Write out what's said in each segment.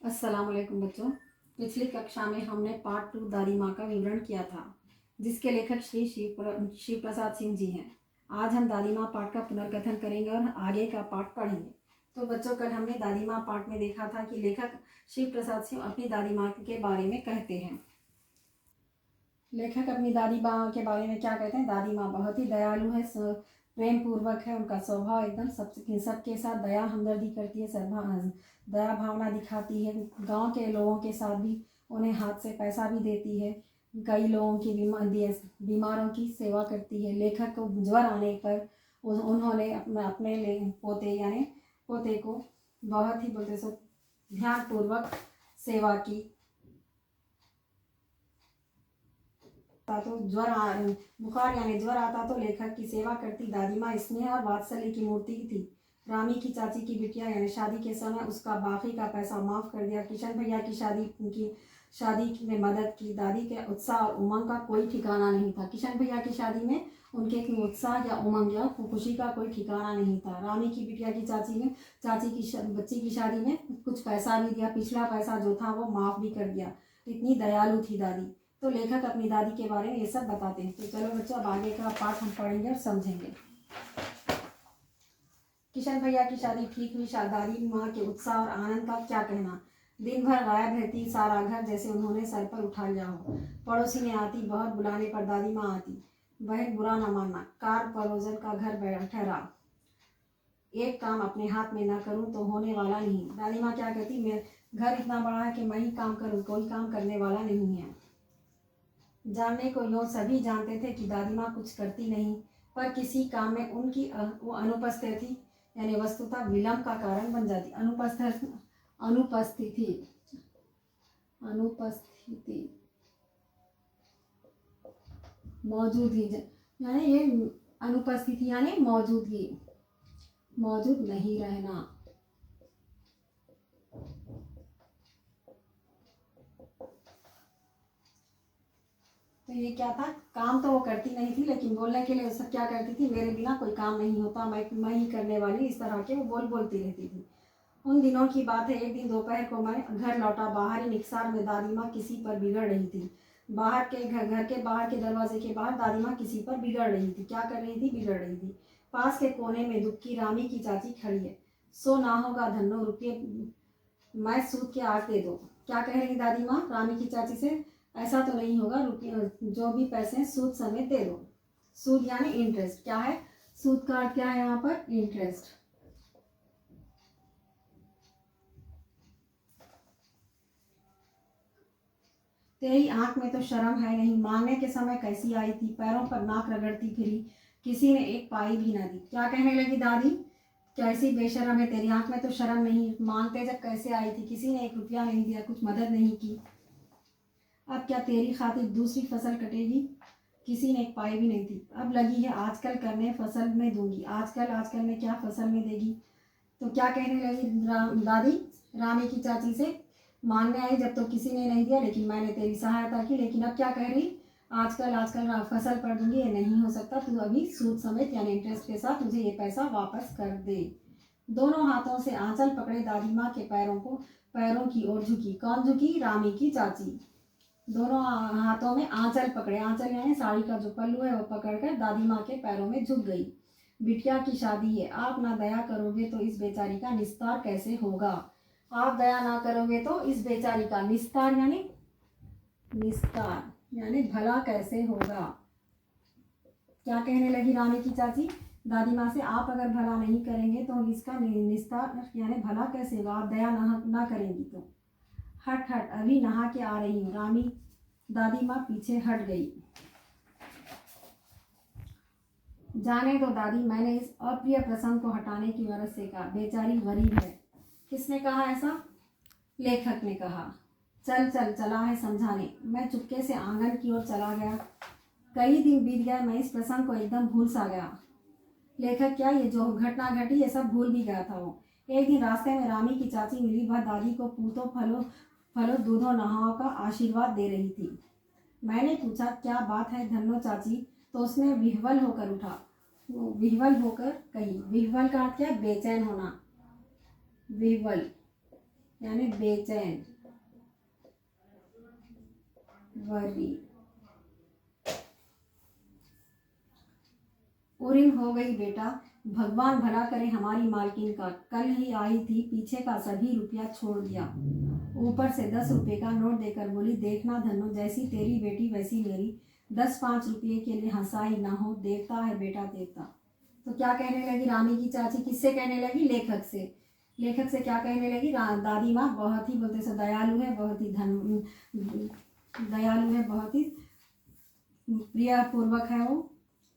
अस्सलाम वालेकुम बच्चों। पिछली कक्षा में हमने पार्ट 2 दादी माँ का विवरण किया था, जिसके लेखक श्री शिव प्रसाद सिंह जी हैं। आज हम दादी माँ पाठ का पुनर्कथन करेंगे और आगे का पाठ पढ़ेंगे। तो बच्चों, कल हमने दादी माँ पाठ में देखा था कि लेखक शिव प्रसाद सिंह अपनी दादी माँ के बारे में कहते हैं। लेखक अपनी दादी माँ के बारे में क्या कहते हैं? दादी माँ बहुत ही दयालु है, प्रेम पूर्वक है, उनका स्वभाव एकदम सबके साथ दया हमदर्दी करती है, दया भावना दिखाती है। गांव के लोगों के साथ भी उन्हें हाथ से पैसा भी देती है। कई लोगों की बीमारों की सेवा करती है। लेखक को ज्वर आने पर उन्होंने अपने पोते को बहुत ही बोलते सो ध्यानपूर्वक सेवा की। तो बुखार ज्वर आता तो लेखक की सेवा करती दादी माँ स्नेह और वात्सल्य की मूर्ति थी। रामी की चाची की बिटिया शादी के समय उसका बाकी का पैसा माफ कर दिया। किशन भैया की शादी में मदद की। दादी के उत्साह और उमंग का कोई ठिकाना नहीं था। किशन भैया की शादी में उनके उत्साह या उमंग या खुशी का कोई ठिकाना नहीं था। रामी की बिटिया की बच्ची की शादी में कुछ पैसा भी दिया, पिछला पैसा जो था वो माफ भी कर दिया। इतनी दयालु थी दादी। तो लेखक अपनी दादी के बारे में ये सब बताते हैं। तो चलो बच्चों, अब आगे का पाठ हम पढ़ेंगे और समझेंगे। किशन भैया की शादी ठीक हुई। दादी माँ के उत्साह और आनंद का क्या कहना। दिन भर गायब रहती, सारा घर जैसे उन्होंने सर पर उठा लिया हो। पड़ोसी ने आती, बहुत बुलाने पर दादी माँ आती। बहन बुरा ना मानना, कार परोजन का घर ठहरा, एक काम अपने हाथ में ना करूं तो होने वाला नहीं। दादी माँ क्या कहती, मैं घर इतना बड़ा है कि मैं ही काम करूं, कोई काम करने वाला नहीं है। जानने को यूँ सभी जानते थे कि दादी माँ कुछ करती नहीं, पर किसी काम में उनकी वो अनुपस्थिति वस्तुतः विलम्ब का कारण बन जाती। अनुपस्थिति मौजूदगी, ये अनुपस्थिति मौजूदगी, मौजूद नहीं रहना। तो ये क्या था, काम तो वो करती नहीं थी, लेकिन बोलने के लिए सब क्या करती थी, मेरे बिना कोई काम नहीं होता, मैं ही करने वाली, इस तरह के वो बोलती रहती थी। उन दिनों की बात है, एक दिन दोपहर को मैं घर लौटा। बाहरी निकसार में दादी माँ किसी पर बिगड़ रही थी। घर के बाहर के दरवाजे के बाहर दादी माँ किसी पर बिगड़ रही थी। क्या कर रही थी? बिगड़ रही थी। पास के कोने में दुखी रामी की चाची खड़ी है। सो ना होगा धन्नो, रुपये मैं सूद के 8 दे दो। क्या कह रही दादी माँ रामी की चाची से? ऐसा तो नहीं होगा, रुपये जो भी पैसे हैं सूद समेत दे दो। सूद इंटरेस्ट। क्या है सूद का अर्थ? क्या है यहाँ पर? इंटरेस्ट। तेरी आंख में तो शर्म है नहीं, मांगने के समय कैसी आई थी, पैरों पर नाक रगड़ती फिरी, किसी ने एक पाई भी ना दी। क्या कहने लगी दादी, कैसी बेशरम है, तेरी आंख में तो शर्म नहीं, मांगते जब कैसे आई थी, किसी ने 1 रुपया नहीं दिया, कुछ मदद नहीं की। अब क्या तेरी खातिर दूसरी फसल कटेगी? किसी ने 1 पाई भी नहीं थी। अब लगी है आजकल करने, फसल में दूंगी। आजकल में क्या फसल में देगी? तो क्या कहने लगी दादी रामी की चाची से, मांगने आई जब तो किसी ने नहीं दिया, लेकिन मैंने तेरी सहायता की। लेकिन अब क्या कह रही, आजकल फसल पर दूंगी, ये नहीं हो सकता, तू अभी सूद समेत इंटरेस्ट के साथ मुझे ये पैसा वापस कर दे। दोनों हाथों से आंचल पकड़े दादी माँ के पैरों की ओर झुकी। कौन झुकी? रामी की चाची। दोनों हाथों में आंचल पकड़े, आंचल साड़ी का जो पल्लू है वो पकड़कर दादी माँ के पैरों में झुक गई। बिटिया की शादी है, आप ना दया करोगे तो इस बेचारी का निस्तार कैसे होगा? आप दया ना करोगे तो इस बेचारी का निस्तार भला कैसे होगा? क्या कहने लगी रानी की चाची दादी माँ से, आप अगर भला नहीं करेंगे तो इसका निस्तार भला कैसे होगा? आप दया ना करेंगी तो। हट अभी नहा के आ रही हूँ। रामी दादी माँ पीछे हट गई। जाने दो दादी, मैंने इस अप्रिय प्रसंग को हटाने की वजह से कहा, बेचारी गरीब है। किसने कहा ऐसा? लेखक ने कहा। चला है समझाने। मैं चुपके से आंगन की ओर चला गया। कई दिन बीत गए, मैं इस प्रसंग को एकदम भूल सा गया। लेखक क्या, ये जो घटना घटी ये सब भूल भी गया था वो। एक दिन रास्ते में रामी की चाची मिली। वह दादी को पूतों फलों दूधों नहाओं का आशीर्वाद दे रही थी। मैंने पूछा, क्या बात है धन्नो चाची? तो उसने विह्वल होकर कही। विह्वल का क्या? बेचैन होना। विह्वल यानी बेचैन, वरी। उरिन हो गई बेटा, भगवान भला करे हमारी मालकिन का, कल ही आई थी, पीछे का सभी रुपया छोड़ दिया, ऊपर से 10 रुपये का नोट देकर बोली, देखना धन्नो, जैसी तेरी बेटी वैसी मेरी, 10-5 रुपये के लिए हंसाई ना हो, देवता है बेटा देवता। तो क्या कहने लगी रानी की चाची, किससे कहने लगी, लेखक से। लेखक से क्या कहने लगी, दादी माँ बहुत ही बोलते से दयालु है, बहुत ही दयालु है, बहुत ही प्रिय पूर्वक है वो,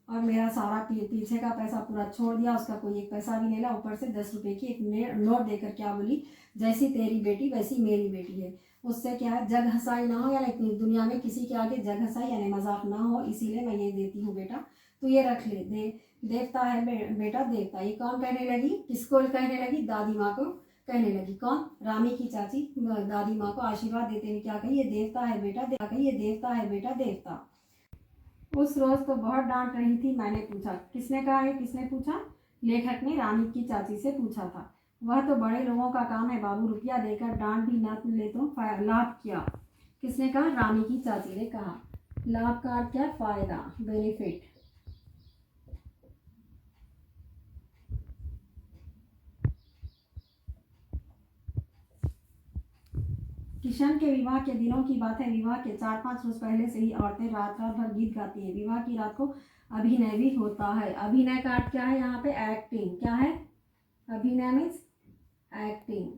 और मेरा सारा पीछे का पैसा पूरा छोड़ दिया, उसका कोई एक पैसा भी नहीं ला, ऊपर से 10 रुपये की एक नोट देकर क्या बोली, जैसी तेरी बेटी वैसी मेरी बेटी है। उससे क्या है, जग हंसाई ना हो, यानी दुनिया में किसी के आगे जग हंसाई यानी मजाक ना हो, इसीलिए मैं ये देती हूँ बेटा, तो ये रख ले। देवता है बेटा देवता। ये कौन कहने लगी, किसको कहने लगी, दादी माँ को कहने लगी। कौन, रानी की चाची दादी माँ को आशीर्वाद देते हुए क्या कही, ये देवता है बेटा देवता, ये देवता है बेटा देवता। उस रोज तो बहुत डांट रही थी, मैंने पूछा, किसने कहा है, किसने पूछा, लेखक ने रानी की चाची से पूछा था। वह तो बड़े लोगों का काम है बाबू, रुपया देकर डांट भी न ले तो लाभ क्या। किसने कहा, रानी की चाची ने कहा। लाभ का अर्थ क्या, फायदा, बेनिफिट। किशन के विवाह के दिनों की बात है। विवाह के 4-5 रोज पहले से ही औरतें रात रात भर गीत गाती हैं। विवाह की रात को अभिनय भी होता है। अभिनय का अर्थ क्या है, यहाँ पे एक्टिंग। क्या है, अभिनय मीन्स एक्टिंग।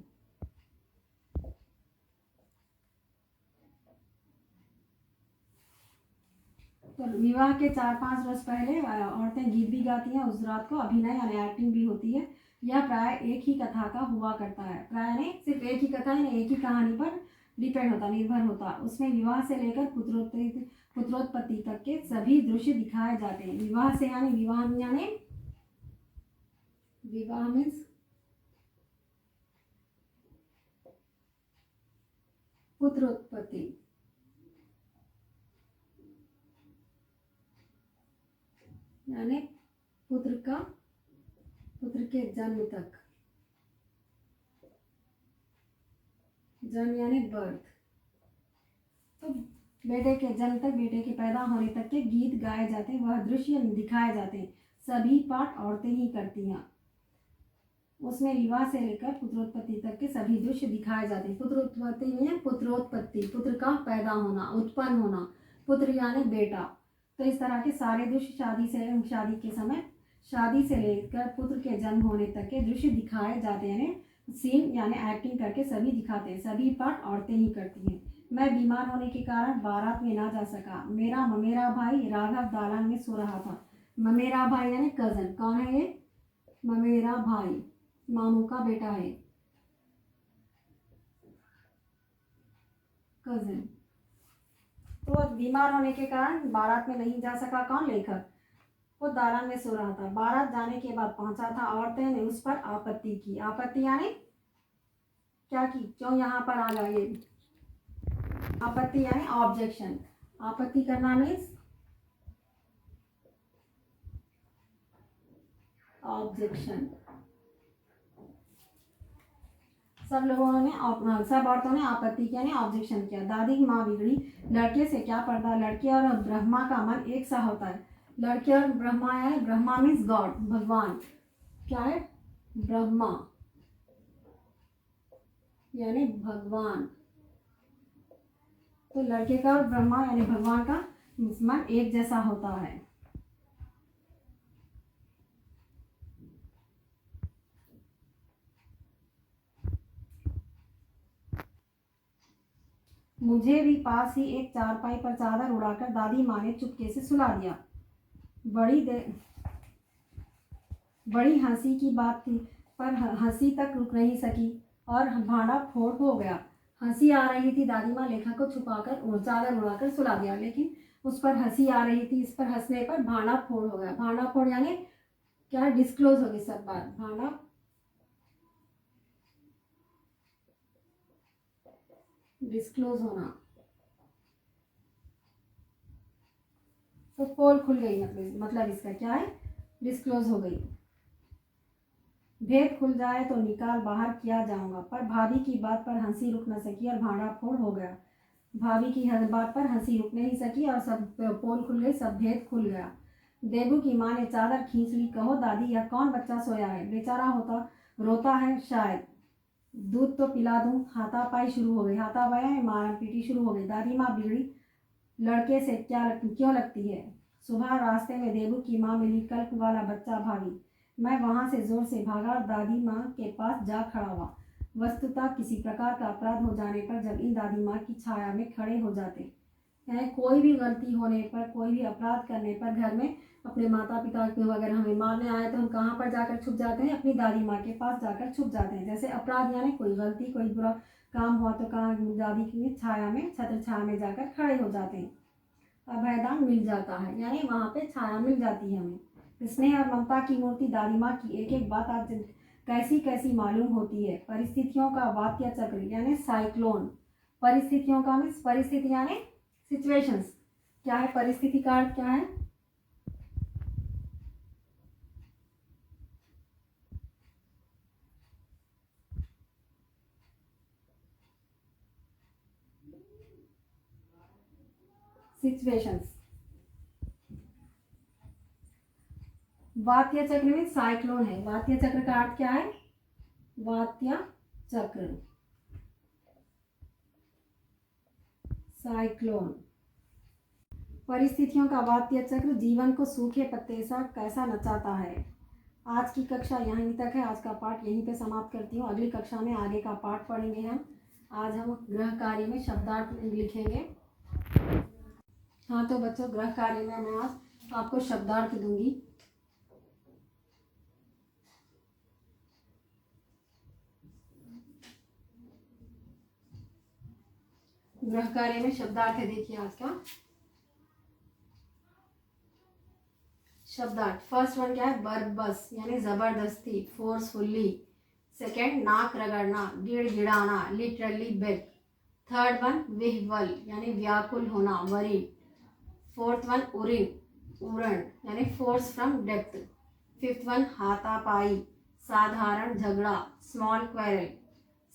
तो विवाह के 4-5 रोज पहले औरतें गीत भी गाती हैं। उस रात को अभिनय यानी एक्टिंग भी होती है। यह प्राय एक ही कथा का हुआ करता है। प्राय ने सिर्फ एक ही कथा यानी एक ही कहानी पर डिपेंड होता, निर्भर होता। उसमें विवाह से लेकर पुत्रोत्पत्ति तक के सभी दृश्य दिखाए जाते हैं। विवाह से यानी विवाह मीन्स पुत्रोत्पत्ति, यानी पुत्र के जन्म तक, जन्म यानी बर्थ, तो बेटे के जन्म तक, बेटे के पैदा होने तक के गीत गाए जाते हैं, वह दृश्य दिखाए जाते हैं। सभी पाठ औरतें ही करती हैं। उसमें विवाह से लेकर पुत्रोत्पत्ति तक के सभी दृश्य दिखाए जाते हैं। पुत्रोत्पत्ति में पुत्रोत्पत्ति, पुत्र का पैदा होना, उत्पन्न होना, पुत्र यानी बेटा। तो इस तरह के सारे दृश्य शादी के समय, शादी से लेकर पुत्र के जन्म होने तक के दृश्य दिखाए जाते हैं। सीन यानी एक्टिंग करके सभी दिखाते हैं। सभी पाठ औरतें ही करती हैं। मैं बीमार होने के कारण बारात में ना जा सका। मेरा ममेरा भाई राघव दालान में सो रहा था। ममेरा भाई यानी कजन। कौन है ये, ममेरा भाई, मामू का बेटा है, कजन। तो बीमार होने के कारण बारात में नहीं जा सका। कौन, लेखक। वो दालान में सो रहा था। बारात जाने के बाद पहुंचा था। औरतें ने उस पर आपत्ति की। आपत्ति यानी क्या की, क्यों यहाँ पर आ गए। आपत्ति यानी ऑब्जेक्शन। आपत्ति करना मीन्स ऑब्जेक्शन। सब औरतों ने आपत्ति किया, यानी ऑब्जेक्शन किया। दादी की माँ बिगड़ी, लड़के से क्या पर्दा, लड़के और ब्रह्मा का मन एक सा होता है। लड़के और ब्रह्मा यानी ब्रह्मा मीन्स गॉड, भगवान। क्या है, ब्रह्मा यानी भगवान। तो लड़के का और ब्रह्मा यानी भगवान का मन एक जैसा होता है। मुझे भी पास ही एक चारपाई पर चादर उड़ाकर दादी माँ ने चुपके से सुला दिया। बड़ी हंसी की बात थी, पर हंसी तक रुक नहीं सकी और भांडा फोड़ हो गया। हंसी आ रही थी, दादी माँ लेखा को छुपाकर चादर उड़ाकर सुला दिया, लेकिन उस पर हंसी आ रही थी। इस पर हंसने पर भांडा फोड़ हो गया। भांडा फोड़ यानी क्या, डिस्क्लोज होगी सब बात। भांडा डिस्क्लोज होना, तो पोल खुल गई, मतलब इसका क्या है, डिस्क्लोज हो गई। भेद खुल जाए तो निकाल बाहर किया जाऊंगा। पर भाभी की बात पर हंसी रुक न सकी और भांडा फोड़ हो गया। भाभी की हर बात पर हंसी रुक नहीं सकी और सब पोल खुल गई, सब भेद खुल गया। देबू की माँ ने चादर खींच ली। कहो दादी, यह कौन बच्चा सोया है? बेचारा होता रोता है शायद। दूध तो पिला दूं। हाथापाई शुरू हो गई। हाथापाई मार पीटी शुरू हो गई। दादी माँ बिगड़ी लड़के से क्यों लगती है? सुबह रास्ते में देबू की माँ मिली। कल्प वाला बच्चा भाभी। मैं वहाँ से जोर से भागा और दादी माँ के पास जा खड़ा हुआ। वस्तुतः किसी प्रकार का अपराध हो जाने पर जब इन दादी माँ की छाया में खड़े हो जाते, यानी कोई भी गलती होने पर, कोई भी अपराध करने पर घर में अपने माता पिता को अगर हमें मारने आए तो हम कहाँ पर जाकर छुप जाते हैं? अपनी दादी माँ के पास जाकर छुप जाते हैं। जैसे अपराध यानी कोई गलती, कोई बुरा काम हुआ तो कहाँ दादी की छाया में, छत्र छाया में जाकर खड़े हो जाते हैं। अभयदान मिल जाता है, यानी वहाँ पे छाया मिल जाती है हमें। स्नेह और ममता की मूर्ति दादी माँ की एक एक बात आज कैसी कैसी मालूम होती है। परिस्थितियों का वात्य चक्र यानी साइक्लोन। परिस्थितियों का मीन्स परिस्थिति यानी सिचुएशंस। क्या है परिस्थिति का अर्थ? क्या है? सिचुएशंस। वात्य चक्र में साइक्लोन है। वात्य चक्र का अर्थ क्या है? वात्य चक्र, साइक्लोन। परिस्थितियों का वात्य चक्र जीवन को सूखे पत्ते सा कैसा नचाता है। आज की कक्षा यहीं तक है। आज का पाठ यहीं पे समाप्त करती हूँ। अगली कक्षा में आगे का पाठ पढ़ेंगे हम। आज हम गृह कार्य में शब्दार्थ लिखेंगे। हाँ तो बच्चों, गृह कार्य में मैं आज आपको शब्दार्थ दूंगी। गृह कार्य में शब्दार्थ है, देखिए आज का शब्दार्थ। फर्स्ट वन क्या है? बरबस यानी जबरदस्ती, फोर्सफुल्ली। सेकेंड, नाक रगड़ना, गिड़गिड़ाना, लिटरली बेग। थर्ड वन, विह्वल यानी व्याकुल होना, वरी। फोर्थ वन, उरिन, उरण यानी force from depth. Fifth one, हाथापाई, साधारण झगड़ा, स्मॉल क्वेरल।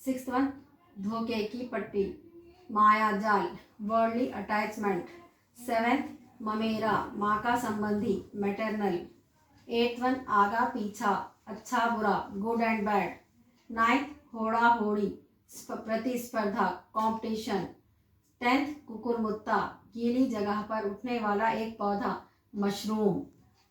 सिक्स्थ वन, धोखे की पट्टी, माया जाल, वर्ल्डली अटैचमेंट। सेवेंथ, ममेरा, माँ का संबंधी, मैटरनल। एट्थ वन, आगा पीछा, अच्छा बुरा, गुड एंड बैड। नाइन्थ, होड़ा होड़ी, प्रतिस्पर्धा, कॉम्पिटिशन। टेंथ, कुकुरमुत्ता, गीली जगह पर उठने वाला एक पौधा, मशरूम।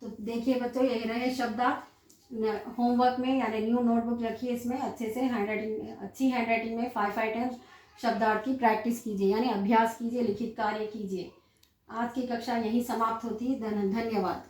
तो देखिए बच्चों, यही रहे शब्दार्थ। होमवर्क में यानी न्यू नोटबुक रखिए, इसमें अच्छे से अच्छी हैंडराइटिंग में 5 टाइम्स शब्दार्थ की प्रैक्टिस कीजिए, यानी अभ्यास कीजिए, लिखित कार्य कीजिए। आज की कक्षा यहीं समाप्त होती है। धन्यवाद।